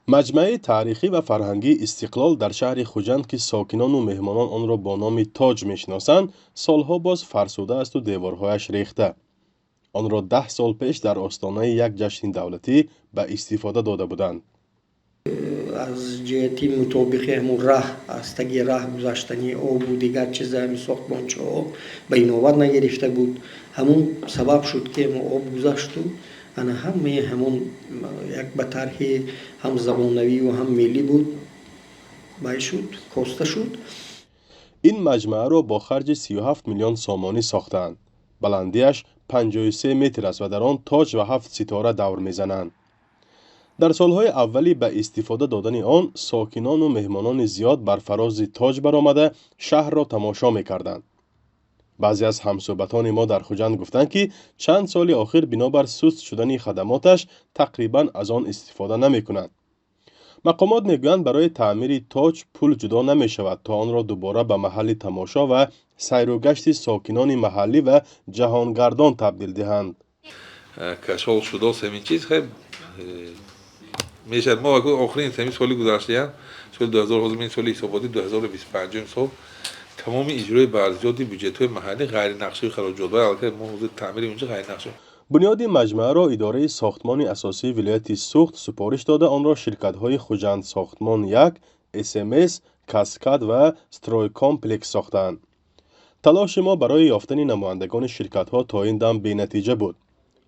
مجمع تاریخی و فرهنگی استقلال در شهر خوجند که ساکنان و مهمانان آن را با نام تاج میشناسند، سالها باز فرسوده است و دیوارهایش ریخته. آن را 10 سال پیش در آستانه یک جشن دولتی به استفاده داده بودند. از جهتی مطابق همون راه از تگی راه گذشتنی آب و دیگر چیز همین ساختمانچه ها به این آور نگرفته بود. همون سبب شد که آب گذشت و انا همون یک به طرح هم زبانوی و هم ملی بود بای شد کاسته شد. این مجمع را با خرج 37 میلیون سامانی ساختند. بلندیش 53 متر است و در آن تاج و 7 ستاره دور میزنند. در سالهای اولی به استفاده دادن آن، ساکنان و مهمانان زیاد بر فراز تاج برآمده شهر را تماشا میکردند. بعضی از همصحبتان ما در خوجند گفتند که چند سال آخر بنابر سست شدن خدماتش تقریبا از آن استفاده نمی کنند. مقامات میگویند برای تعمیر تاج پول جدا نمی شود تا آن را دوباره به محل تماشا و سیر و گشت ساکنان محلی و جهانگردان تبدیل دهند. کشال شده همین چیز خیلی میشه ما آخرین همین سالی گذشته سال 2000 این سال حساباتی 2025 سال تمام اجرای برزیادی بودجه‌های محلی غیر نقشه خراجات و البته ما حوزه تعمیر اونجا غیر نقشه. بنیاد مجمع را اداره ساختمان اساسی ولایت سوخت سپارش داده آن را شرکت‌های خوجند ساختمان 1، SMS، کاسکاد و ستروی کامپلکس ساختند. تلاش ما برای یافتن نمایندگان شرکت‌ها تا این دم بی‌نتیجه بود.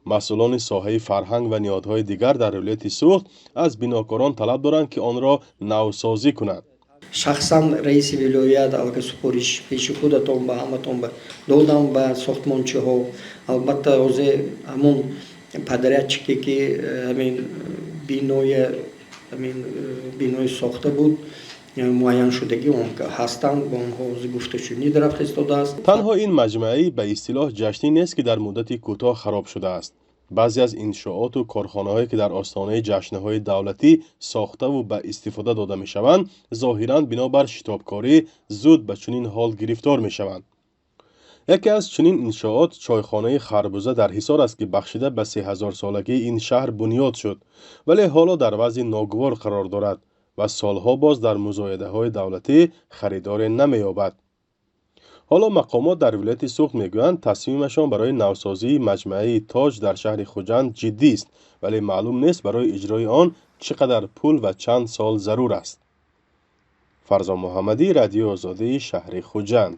مسئولان ساحه فرهنگ و نهادهای دیگر در ولایت سوخت از بناکاران طلب دارند که آن را نوسازی کنند. شخصا رئیس ولایت البته سپارش پیش خودتان به همتان دادم به ساختمانچه ها. البته از همون پدرچکی که همین بینای ساخته بود معین شدگی اون که هستند با اونها گفتشونی در فرستاده است. تنها این مجمعی به اصطلاح جشنی نیست که در مدت کوتاه خراب شده است. بعضی از انشاءات و کارخانه‌هایی که در آستانه جشن‌های دولتی ساخته و به استفاده داده می‌شوند، ظاهراً بنابر شتابکاری زود به چنین حال گرفتار می‌شوند. یکی از چنین انشاءات چایخانه خربوزه در حصار است که بخشیده به 3000 سالگی این شهر بنیاد شد، ولی حالا در وضع ناگوار قرار دارد و سالها باز در مزایده‌های دولتی خریدار نمی‌یابد. حالا مقامات در ولایت سوخت میگویند تصمیمشان برای نوسازی مجمع تاج در شهر خوجند جدی است، ولی معلوم نیست برای اجرای آن چقدر پول و چند سال ضرور است. فرزان محمدی، رادیو آزادی، شهر خوجند.